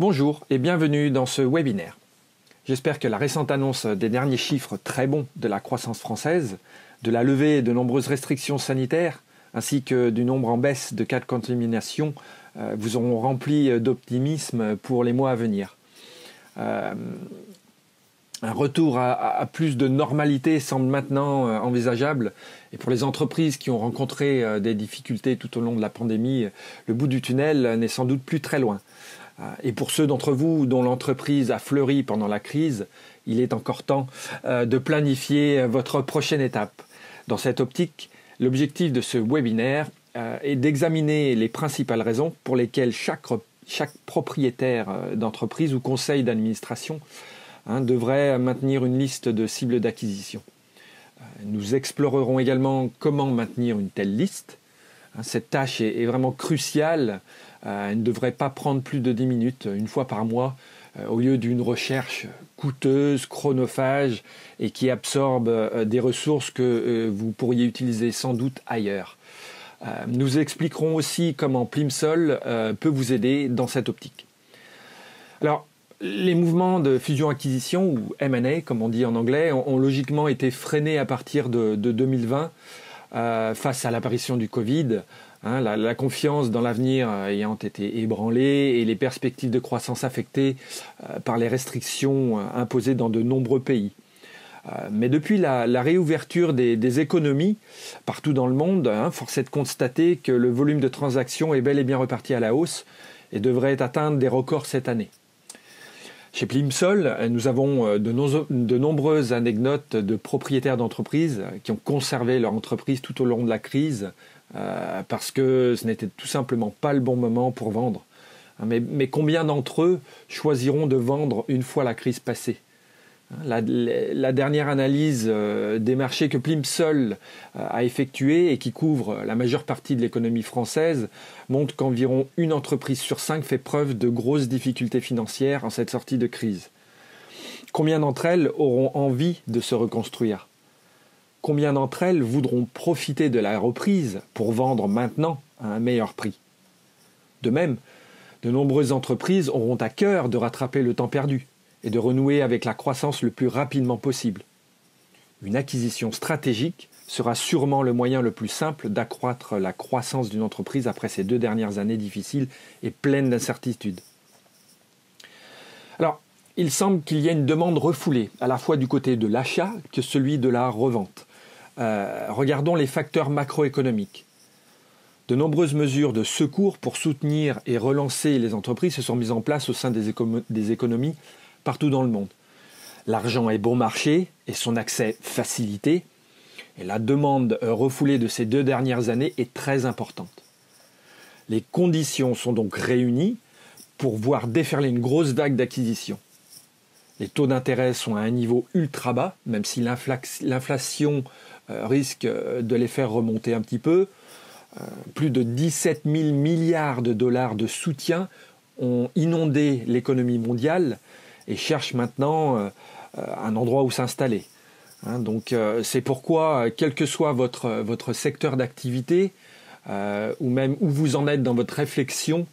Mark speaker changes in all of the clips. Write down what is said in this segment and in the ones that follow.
Speaker 1: Bonjour et bienvenue dans ce webinaire. J'espère que la récente annonce des derniers chiffres très bons de la croissance française, de la levée de nombreuses restrictions sanitaires, ainsi que du nombre en baisse de cas de contamination vous auront rempli d'optimisme pour les mois à venir. Un retour à plus de normalité semble maintenant envisageable et pour les entreprises qui ont rencontré des difficultés tout au long de la pandémie, le bout du tunnel n'est sans doute plus très loin. Et pour ceux d'entre vous dont l'entreprise a fleuri pendant la crise, il est encore temps de planifier votre prochaine étape. Dans cette optique, l'objectif de ce webinaire est d'examiner les principales raisons pour lesquelles chaque propriétaire d'entreprise ou conseil d'administration devrait maintenir une liste de cibles d'acquisition. Nous explorerons également comment maintenir une telle liste. Cette tâche est vraiment cruciale. Elle ne devrait pas prendre plus de 10 minutes, une fois par mois, au lieu d'une recherche coûteuse, chronophage et qui absorbe des ressources que vous pourriez utiliser sans doute ailleurs. Nous expliquerons aussi comment Plimsoll peut vous aider dans cette optique. Alors, les mouvements de fusion-acquisition, ou M&A comme on dit en anglais, ont logiquement été freinés à partir de 2020 face à l'apparition du Covid. La confiance dans l'avenir ayant été ébranlée et les perspectives de croissance affectées par les restrictions imposées dans de nombreux pays. Mais depuis la réouverture des économies partout dans le monde, force est de constater que le volume de transactions est bel et bien reparti à la hausse et devrait atteindre des records cette année. Chez Plimsoll, nous avons de nombreuses anecdotes de propriétaires d'entreprises qui ont conservé leur entreprise tout au long de la crise parce que ce n'était tout simplement pas le bon moment pour vendre. Mais combien d'entre eux choisiront de vendre une fois la crise passée ? La dernière analyse des marchés que Plimsoll a effectuée et qui couvre la majeure partie de l'économie française montre qu'environ une entreprise sur 5 fait preuve de grosses difficultés financières en cette sortie de crise. Combien d'entre elles auront envie de se reconstruire ? Combien d'entre elles voudront profiter de la reprise pour vendre maintenant à un meilleur prix ? De même, de nombreuses entreprises auront à cœur de rattraper le temps perdu et de renouer avec la croissance le plus rapidement possible. Une acquisition stratégique sera sûrement le moyen le plus simple d'accroître la croissance d'une entreprise après ces 2 dernières années difficiles et pleines d'incertitudes. Alors, il semble qu'il y ait une demande refoulée, à la fois du côté de l'achat que celui de la revente. Regardons les facteurs macroéconomiques. De nombreuses mesures de secours pour soutenir et relancer les entreprises se sont mises en place au sein des économies partout dans le monde. L'argent est bon marché et son accès facilité. Et la demande refoulée de ces 2 dernières années est très importante. Les conditions sont donc réunies pour voir déferler une grosse vague d'acquisition. Les taux d'intérêt sont à un niveau ultra bas, même si l'inflation risque de les faire remonter un petit peu. Plus de 17 000 milliards de dollars de soutien ont inondé l'économie mondiale et cherchent maintenant un endroit où s'installer. Donc c'est pourquoi, quel que soit votre secteur d'activité, ou même où vous en êtes dans votre réflexion,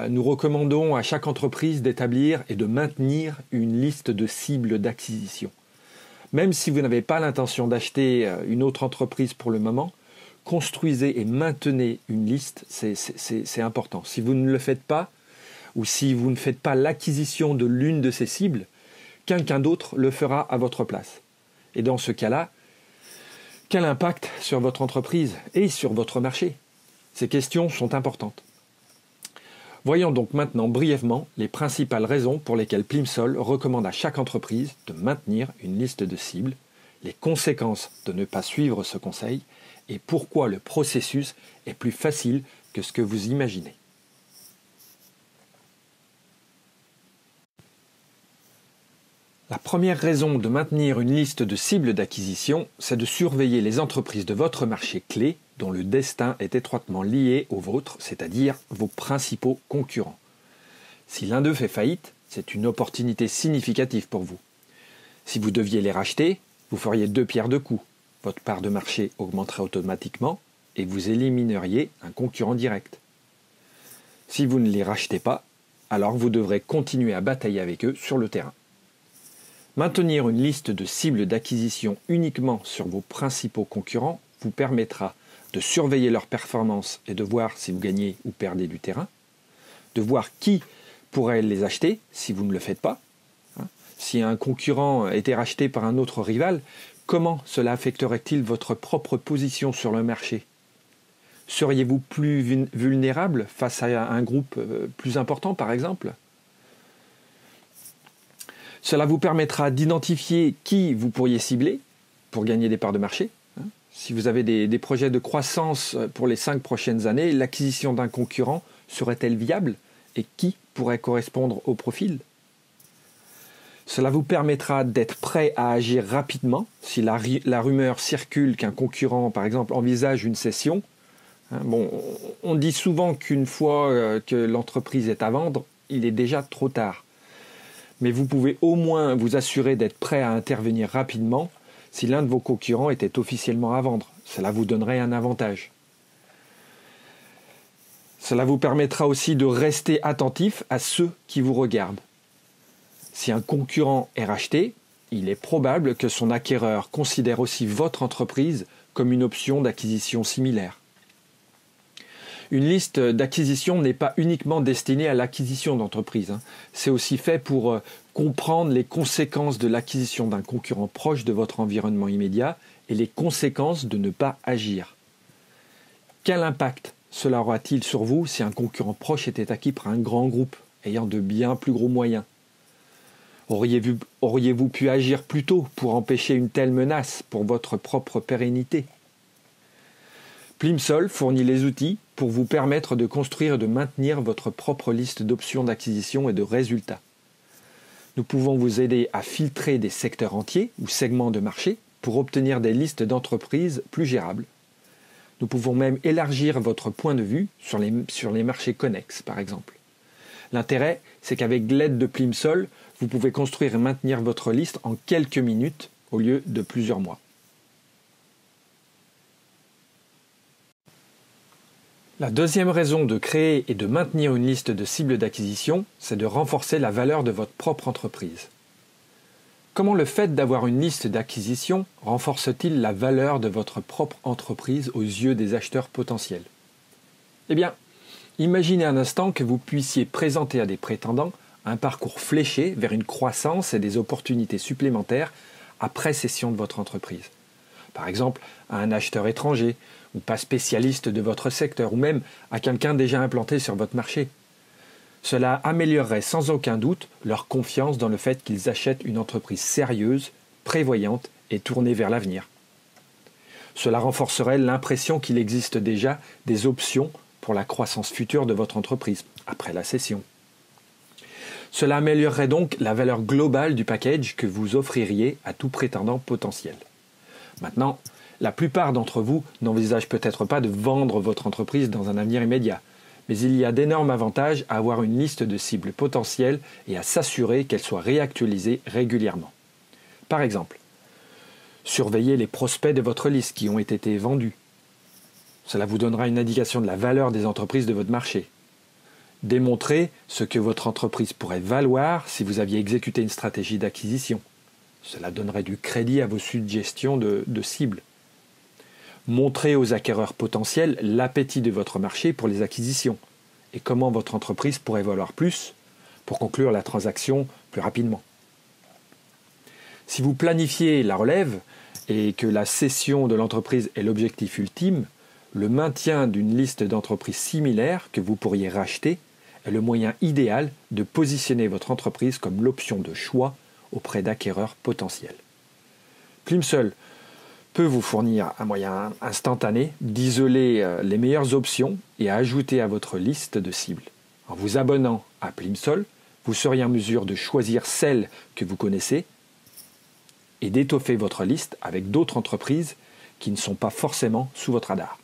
Speaker 1: nous recommandons à chaque entreprise d'établir et de maintenir une liste de cibles d'acquisition. Même si vous n'avez pas l'intention d'acheter une autre entreprise pour le moment, construisez et maintenez une liste, c'est important. Si vous ne le faites pas, ou si vous ne faites pas l'acquisition de l'une de ces cibles, quelqu'un d'autre le fera à votre place. Et dans ce cas-là, quel impact sur votre entreprise et sur votre marché ? Ces questions sont importantes. Voyons donc maintenant brièvement les principales raisons pour lesquelles Plimsoll recommande à chaque entreprise de maintenir une liste de cibles, les conséquences de ne pas suivre ce conseil et pourquoi le processus est plus facile que ce que vous imaginez. La première raison de maintenir une liste de cibles d'acquisition, c'est de surveiller les entreprises de votre marché clé dont le destin est étroitement lié au vôtre, c'est-à-dire vos principaux concurrents. Si l'un d'eux fait faillite, c'est une opportunité significative pour vous. Si vous deviez les racheter, vous feriez 2 pierres 2 coups. Votre part de marché augmenterait automatiquement et vous élimineriez un concurrent direct. Si vous ne les rachetez pas, alors vous devrez continuer à batailler avec eux sur le terrain. Maintenir une liste de cibles d'acquisition uniquement sur vos principaux concurrents vous permettra de surveiller leurs performances et de voir si vous gagnez ou perdez du terrain, de voir qui pourrait les acheter si vous ne le faites pas. Si un concurrent était racheté par un autre rival, comment cela affecterait-il votre propre position sur le marché ? Seriez-vous plus vulnérable face à un groupe plus important, par exemple ? Cela vous permettra d'identifier qui vous pourriez cibler pour gagner des parts de marché. Si vous avez des projets de croissance pour les 5 prochaines années, l'acquisition d'un concurrent serait-elle viable et qui pourrait correspondre au profil ? Cela vous permettra d'être prêt à agir rapidement si la rumeur circule qu'un concurrent, par exemple, envisage une cession. On dit souvent qu'une fois que l'entreprise est à vendre, il est déjà trop tard. Mais vous pouvez au moins vous assurer d'être prêt à intervenir rapidement si l'un de vos concurrents était officiellement à vendre. Cela vous donnerait un avantage. Cela vous permettra aussi de rester attentif à ceux qui vous regardent. Si un concurrent est racheté, il est probable que son acquéreur considère aussi votre entreprise comme une option d'acquisition similaire. Une liste d'acquisition n'est pas uniquement destinée à l'acquisition d'entreprises. C'est aussi fait pour comprendre les conséquences de l'acquisition d'un concurrent proche de votre environnement immédiat et les conséquences de ne pas agir. Quel impact cela aura-t-il sur vous si un concurrent proche était acquis par un grand groupe ayant de bien plus gros moyens ? Auriez-vous pu agir plus tôt pour empêcher une telle menace pour votre propre pérennité ? Plimsoll fournit les outils pour vous permettre de construire et de maintenir votre propre liste d'options d'acquisition et de résultats. Nous pouvons vous aider à filtrer des secteurs entiers ou segments de marché pour obtenir des listes d'entreprises plus gérables. Nous pouvons même élargir votre point de vue sur les marchés connexes, par exemple. L'intérêt, c'est qu'avec l'aide de Plimsoll, vous pouvez construire et maintenir votre liste en quelques minutes au lieu de plusieurs mois. La deuxième raison de créer et de maintenir une liste de cibles d'acquisition, c'est de renforcer la valeur de votre propre entreprise. Comment le fait d'avoir une liste d'acquisition renforce-t-il la valeur de votre propre entreprise aux yeux des acheteurs potentiels ? Eh bien, imaginez un instant que vous puissiez présenter à des prétendants un parcours fléché vers une croissance et des opportunités supplémentaires après cession de votre entreprise. Par exemple, à un acheteur étranger, ou pas spécialiste de votre secteur, ou même à quelqu'un déjà implanté sur votre marché. Cela améliorerait sans aucun doute leur confiance dans le fait qu'ils achètent une entreprise sérieuse, prévoyante et tournée vers l'avenir. Cela renforcerait l'impression qu'il existe déjà des options pour la croissance future de votre entreprise, après la cession. Cela améliorerait donc la valeur globale du package que vous offririez à tout prétendant potentiel. Maintenant, la plupart d'entre vous n'envisagent peut-être pas de vendre votre entreprise dans un avenir immédiat, mais il y a d'énormes avantages à avoir une liste de cibles potentielles et à s'assurer qu'elle soit réactualisée régulièrement. Par exemple, surveillez les prospects de votre liste qui ont été vendus. Cela vous donnera une indication de la valeur des entreprises de votre marché. Démontrez ce que votre entreprise pourrait valoir si vous aviez exécuté une stratégie d'acquisition. Cela donnerait du crédit à vos suggestions de cibles. Montrez aux acquéreurs potentiels l'appétit de votre marché pour les acquisitions et comment votre entreprise pourrait valoir plus pour conclure la transaction plus rapidement. Si vous planifiez la relève et que la cession de l'entreprise est l'objectif ultime, le maintien d'une liste d'entreprises similaires que vous pourriez racheter est le moyen idéal de positionner votre entreprise comme l'option de choix auprès d'acquéreurs potentiels. Plimsoll peut vous fournir un moyen instantané d'isoler les meilleures options et à ajouter à votre liste de cibles. En vous abonnant à Plimsoll, vous seriez en mesure de choisir celles que vous connaissez et d'étoffer votre liste avec d'autres entreprises qui ne sont pas forcément sous votre radar.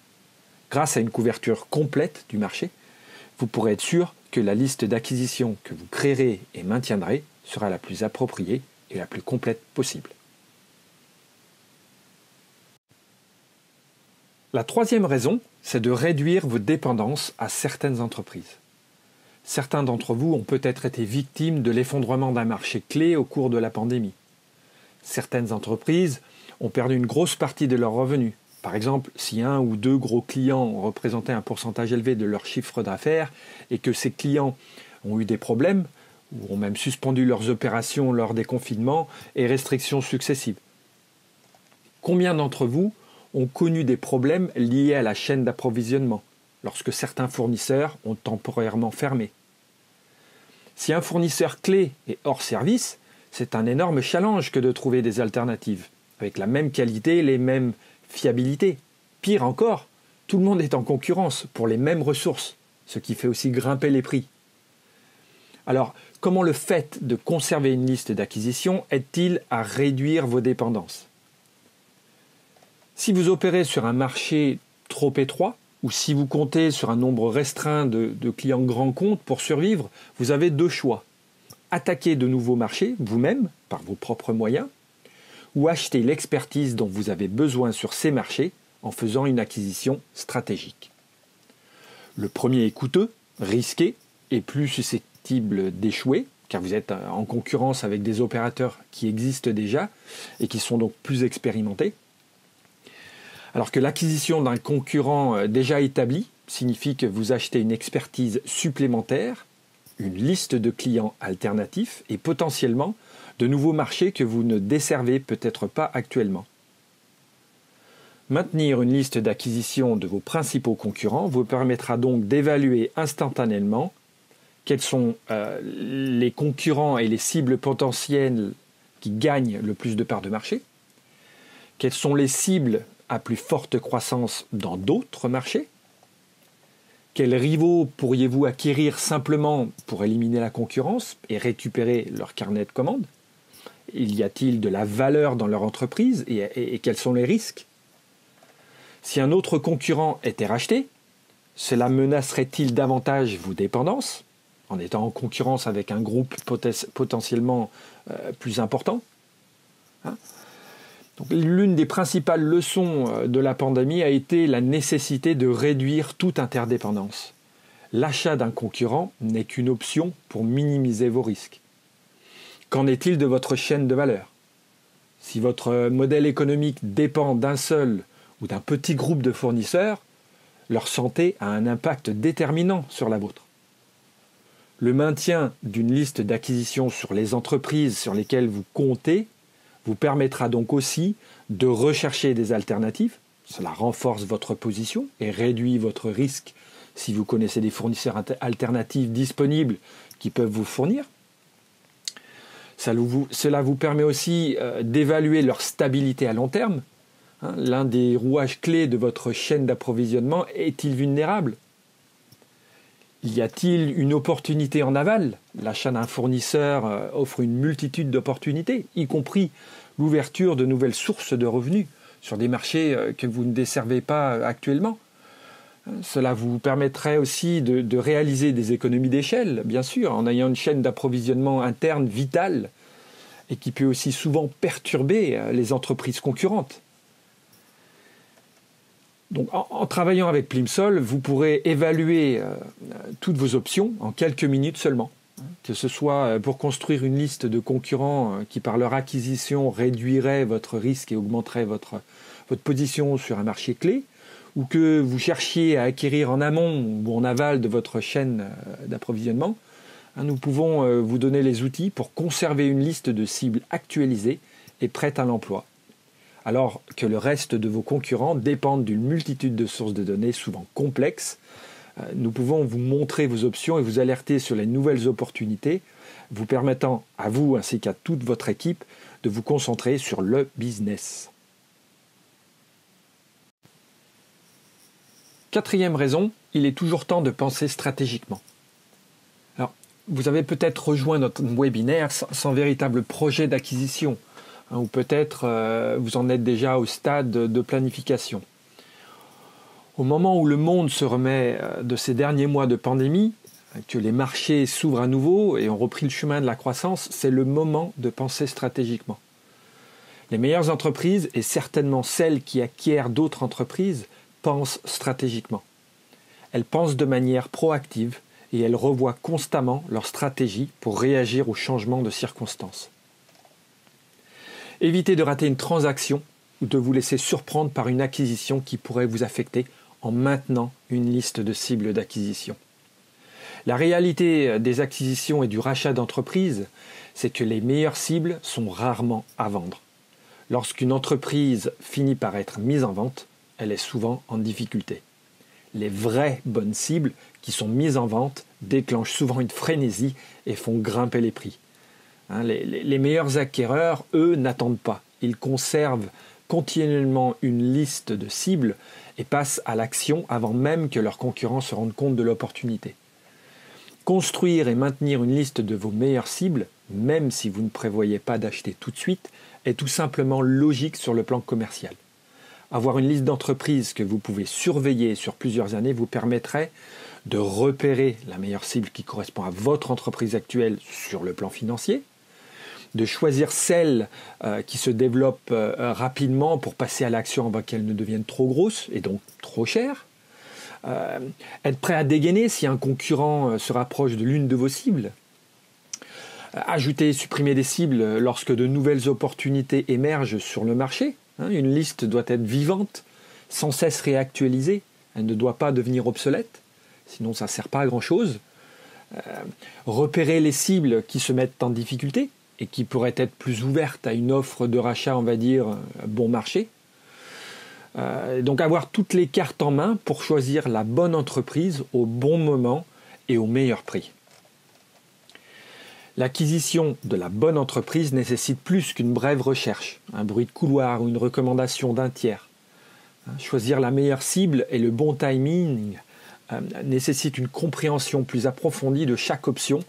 Speaker 1: Grâce à une couverture complète du marché, vous pourrez être sûr que la liste d'acquisition que vous créerez et maintiendrez sera la plus appropriée et la plus complète possible. La troisième raison, c'est de réduire vos dépendances à certaines entreprises. Certains d'entre vous ont peut-être été victimes de l'effondrement d'un marché clé au cours de la pandémie. Certaines entreprises ont perdu une grosse partie de leurs revenus. Par exemple, si un ou deux gros clients représentaient un pourcentage élevé de leur chiffre d'affaires et que ces clients ont eu des problèmes ou ont même suspendu leurs opérations lors des confinements et restrictions successives. Combien d'entre vous ont connu des problèmes liés à la chaîne d'approvisionnement lorsque certains fournisseurs ont temporairement fermé? Si un fournisseur clé est hors service, c'est un énorme challenge que de trouver des alternatives, avec la même qualité et les mêmes fiabilités. Pire encore, tout le monde est en concurrence pour les mêmes ressources, ce qui fait aussi grimper les prix. Alors, comment le fait de conserver une liste d'acquisition aide-t-il à réduire vos dépendances? Si vous opérez sur un marché trop étroit, ou si vous comptez sur un nombre restreint de clients grands comptes pour survivre, vous avez deux choix. Attaquer de nouveaux marchés vous-même, par vos propres moyens, ou acheter l'expertise dont vous avez besoin sur ces marchés en faisant une acquisition stratégique. Le premier est coûteux, risqué et plus susceptible d'échouer, car vous êtes en concurrence avec des opérateurs qui existent déjà et qui sont donc plus expérimentés. Alors que l'acquisition d'un concurrent déjà établi signifie que vous achetez une expertise supplémentaire, une liste de clients alternatifs et potentiellement de nouveaux marchés que vous ne desservez peut-être pas actuellement. Maintenir une liste d'acquisition de vos principaux concurrents vous permettra donc d'évaluer instantanément quels sont les concurrents et les cibles potentielles qui gagnent le plus de parts de marché, quelles sont les cibles à plus forte croissance dans d'autres marchés, quels rivaux pourriez-vous acquérir simplement pour éliminer la concurrence et récupérer leur carnet de commandes? Y a-t-il de la valeur dans leur entreprise et quels sont les risques? Si un autre concurrent était racheté, cela menacerait-il davantage vos dépendances en étant en concurrence avec un groupe potentiellement plus important? Donc, l'une des principales leçons de la pandémie a été la nécessité de réduire toute interdépendance. L'achat d'un concurrent n'est qu'une option pour minimiser vos risques. Qu'en est-il de votre chaîne de valeur? Si votre modèle économique dépend d'un seul ou d'un petit groupe de fournisseurs, leur santé a un impact déterminant sur la vôtre. Le maintien d'une liste d'acquisition sur les entreprises sur lesquelles vous comptez vous permettra donc aussi de rechercher des alternatives. Cela renforce votre position et réduit votre risque si vous connaissez des fournisseurs alternatifs disponibles qui peuvent vous fournir. Cela vous permet aussi d'évaluer leur stabilité à long terme. L'un des rouages clés de votre chaîne d'approvisionnement est-il vulnérable? Y a-t-il une opportunité en aval? L'achat d'un fournisseur offre une multitude d'opportunités, y compris l'ouverture de nouvelles sources de revenus sur des marchés que vous ne desservez pas actuellement. Cela vous permettrait aussi de réaliser des économies d'échelle, bien sûr, en ayant une chaîne d'approvisionnement interne vitale et qui peut aussi souvent perturber les entreprises concurrentes. Donc, en travaillant avec Plimsoll, vous pourrez évaluer toutes vos options en quelques minutes seulement. Que ce soit pour construire une liste de concurrents qui, par leur acquisition, réduirait votre risque et augmenterait votre position sur un marché clé, ou que vous cherchiez à acquérir en amont ou en aval de votre chaîne d'approvisionnement, nous pouvons vous donner les outils pour conserver une liste de cibles actualisée et prête à l'emploi, alors que le reste de vos concurrents dépendent d'une multitude de sources de données souvent complexes. Nous pouvons vous montrer vos options et vous alerter sur les nouvelles opportunités, vous permettant à vous ainsi qu'à toute votre équipe de vous concentrer sur le business. Quatrième raison, il est toujours temps de penser stratégiquement. Alors, vous avez peut-être rejoint notre webinaire sans véritable projet d'acquisition, ou peut-être vous en êtes déjà au stade de planification. Au moment où le monde se remet de ces derniers mois de pandémie, que les marchés s'ouvrent à nouveau et ont repris le chemin de la croissance, c'est le moment de penser stratégiquement. Les meilleures entreprises, et certainement celles qui acquièrent d'autres entreprises, pensent stratégiquement. Elles pensent de manière proactive et elles revoient constamment leur stratégie pour réagir aux changements de circonstances. Évitez de rater une transaction ou de vous laisser surprendre par une acquisition qui pourrait vous affecter en maintenant une liste de cibles d'acquisition. La réalité des acquisitions et du rachat d'entreprises, c'est que les meilleures cibles sont rarement à vendre. Lorsqu'une entreprise finit par être mise en vente, elle est souvent en difficulté. Les vraies bonnes cibles qui sont mises en vente déclenchent souvent une frénésie et font grimper les prix. Les meilleurs acquéreurs, eux, n'attendent pas. Ils conservent continuellement une liste de cibles et passent à l'action avant même que leurs concurrents se rendent compte de l'opportunité. Construire et maintenir une liste de vos meilleures cibles, même si vous ne prévoyez pas d'acheter tout de suite, est tout simplement logique sur le plan commercial. Avoir une liste d'entreprises que vous pouvez surveiller sur plusieurs années vous permettrait de repérer la meilleure cible qui correspond à votre entreprise actuelle sur le plan financier, de choisir celle qui se développe rapidement pour passer à l'action avant qu'elle ne devienne trop grosse et donc trop chère, être prêt à dégainer si un concurrent se rapproche de l'une de vos cibles, ajouter et supprimer des cibles lorsque de nouvelles opportunités émergent sur le marché. Une liste doit être vivante, sans cesse réactualisée. Elle ne doit pas devenir obsolète, sinon ça ne sert pas à grand-chose. Repérer les cibles qui se mettent en difficulté et qui pourraient être plus ouvertes à une offre de rachat, on va dire, bon marché. Donc avoir toutes les cartes en main pour choisir la bonne entreprise au bon moment et au meilleur prix. L'acquisition de la bonne entreprise nécessite plus qu'une brève recherche, un bruit de couloir ou une recommandation d'un tiers. Choisir la meilleure cible et le bon timing nécessite une compréhension plus approfondie de chaque option,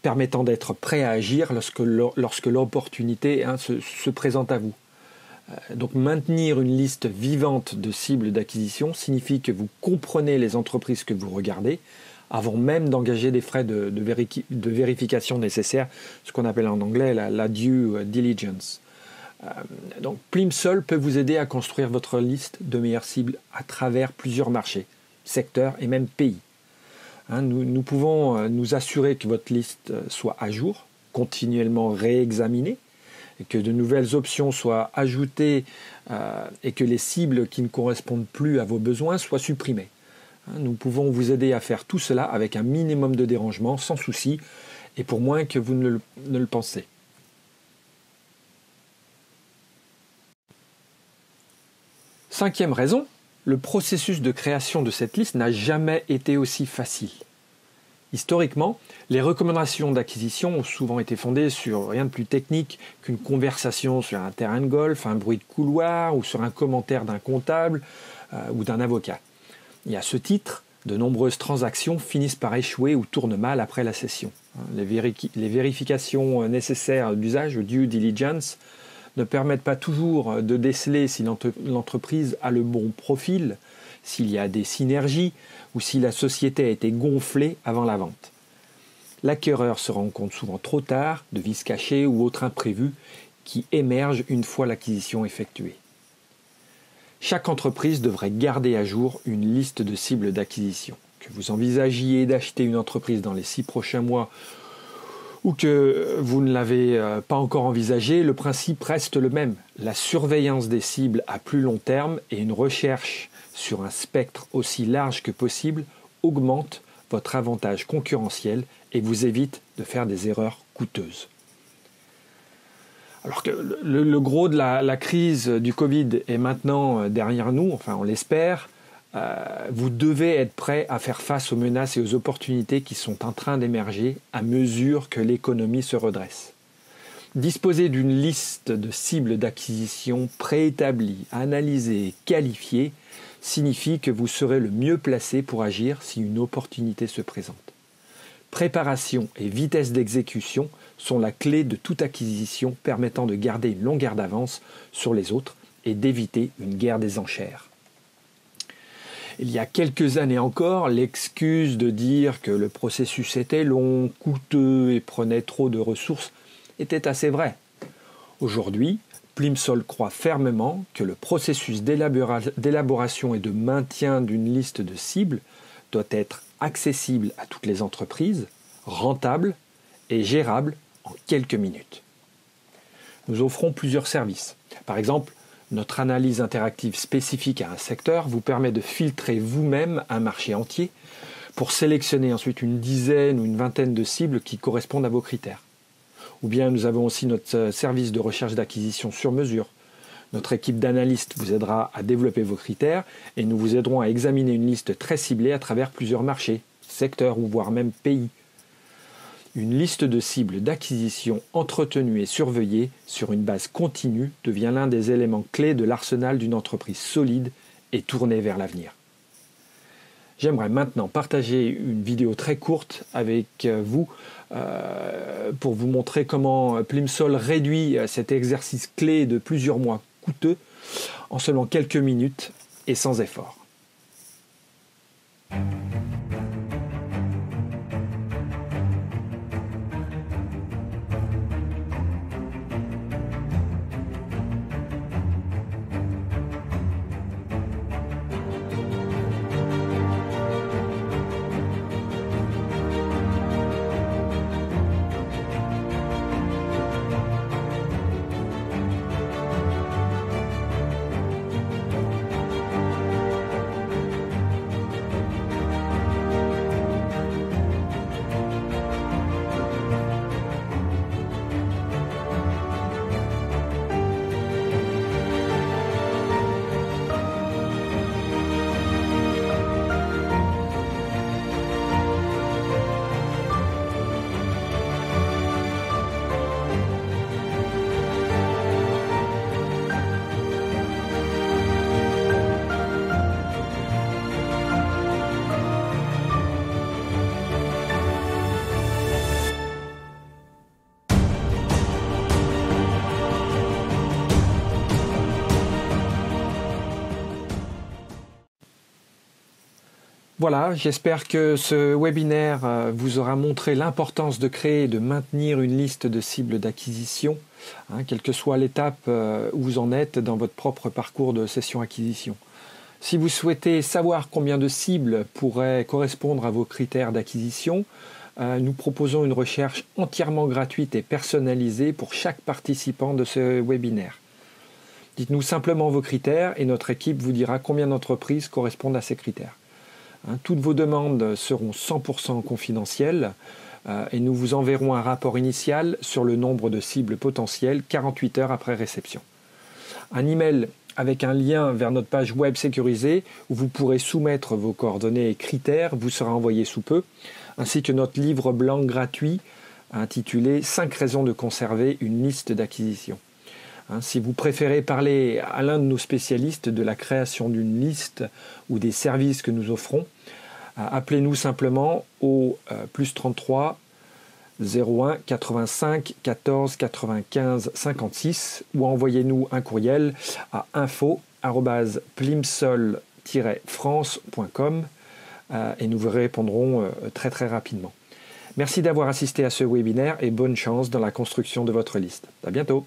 Speaker 1: permettant d'être prêt à agir lorsque l'opportunité se présente à vous. Donc maintenir une liste vivante de cibles d'acquisition signifie que vous comprenez les entreprises que vous regardez avant même d'engager des frais de vérification nécessaires, ce qu'on appelle en anglais la due diligence. Donc Plimsoll peut vous aider à construire votre liste de meilleures cibles à travers plusieurs marchés, secteurs et même pays. Nous pouvons nous assurer que votre liste soit à jour, continuellement réexaminée, et que de nouvelles options soient ajoutées et que les cibles qui ne correspondent plus à vos besoins soient supprimées. Nous pouvons vous aider à faire tout cela avec un minimum de dérangement, sans souci, et pour moins que vous ne le pensez. Cinquième raison, le processus de création de cette liste n'a jamais été aussi facile. Historiquement, les recommandations d'acquisition ont souvent été fondées sur rien de plus technique qu'une conversation sur un terrain de golf, un bruit de couloir ou sur un commentaire d'un comptable ou d'un avocat. Et à ce titre, de nombreuses transactions finissent par échouer ou tournent mal après la cession. Les vérifications nécessaires d'usage, due diligence, ne permettent pas toujours de déceler si l'entreprise a le bon profil, s'il y a des synergies ou si la société a été gonflée avant la vente. L'acquéreur se rend compte souvent trop tard de vices cachés ou autres imprévus qui émergent une fois l'acquisition effectuée. Chaque entreprise devrait garder à jour une liste de cibles d'acquisition. Que vous envisagiez d'acheter une entreprise dans les 6 prochains mois ou que vous ne l'avez pas encore envisagé, le principe reste le même. La surveillance des cibles à plus long terme et une recherche sur un spectre aussi large que possible augmente votre avantage concurrentiel et vous évite de faire des erreurs coûteuses. Alors que le gros de la crise du Covid est maintenant derrière nous, enfin on l'espère, vous devez être prêt à faire face aux menaces et aux opportunités qui sont en train d'émerger à mesure que l'économie se redresse. Disposer d'une liste de cibles d'acquisition préétablies, analysées et qualifiées signifie que vous serez le mieux placé pour agir si une opportunité se présente. Préparation et vitesse d'exécution sont la clé de toute acquisition permettant de garder une longueur d'avance sur les autres et d'éviter une guerre des enchères. Il y a quelques années encore, l'excuse de dire que le processus était long, coûteux et prenait trop de ressources était assez vraie. Aujourd'hui, Plimsoll croit fermement que le processus d'élaboration et de maintien d'une liste de cibles doit être accessible à toutes les entreprises, rentable et gérable en quelques minutes. Nous offrons plusieurs services. Par exemple, notre analyse interactive spécifique à un secteur vous permet de filtrer vous-même un marché entier pour sélectionner ensuite une dizaine ou une vingtaine de cibles qui correspondent à vos critères. Ou bien nous avons aussi notre service de recherche d'acquisition sur mesure. Notre équipe d'analystes vous aidera à développer vos critères et nous vous aiderons à examiner une liste très ciblée à travers plusieurs marchés, secteurs ou voire même pays. Une liste de cibles d'acquisition entretenue et surveillée sur une base continue devient l'un des éléments clés de l'arsenal d'une entreprise solide et tournée vers l'avenir. J'aimerais maintenant partager une vidéo très courte avec vous pour vous montrer comment Plimsoll réduit cet exercice clé de plusieurs mois coûteux en seulement quelques minutes et sans effort. Voilà, j'espère que ce webinaire vous aura montré l'importance de créer et de maintenir une liste de cibles d'acquisition, quelle que soit l'étape où vous en êtes dans votre propre parcours de session acquisition. Si vous souhaitez savoir combien de cibles pourraient correspondre à vos critères d'acquisition, nous proposons une recherche entièrement gratuite et personnalisée pour chaque participant de ce webinaire. Dites-nous simplement vos critères et notre équipe vous dira combien d'entreprises correspondent à ces critères. Toutes vos demandes seront 100% confidentielles et nous vous enverrons un rapport initial sur le nombre de cibles potentielles 48 heures après réception. Un email avec un lien vers notre page web sécurisée où vous pourrez soumettre vos coordonnées et critères vous sera envoyé sous peu, ainsi que notre livre blanc gratuit intitulé « 5 raisons de conserver une liste d'acquisition ». Si vous préférez parler à l'un de nos spécialistes de la création d'une liste ou des services que nous offrons, appelez-nous simplement au +33 01 85 14 95 56 ou envoyez-nous un courriel à info@plimsoll-france.com et nous vous répondrons très très rapidement. Merci d'avoir assisté à ce webinaire et bonne chance dans la construction de votre liste. À bientôt.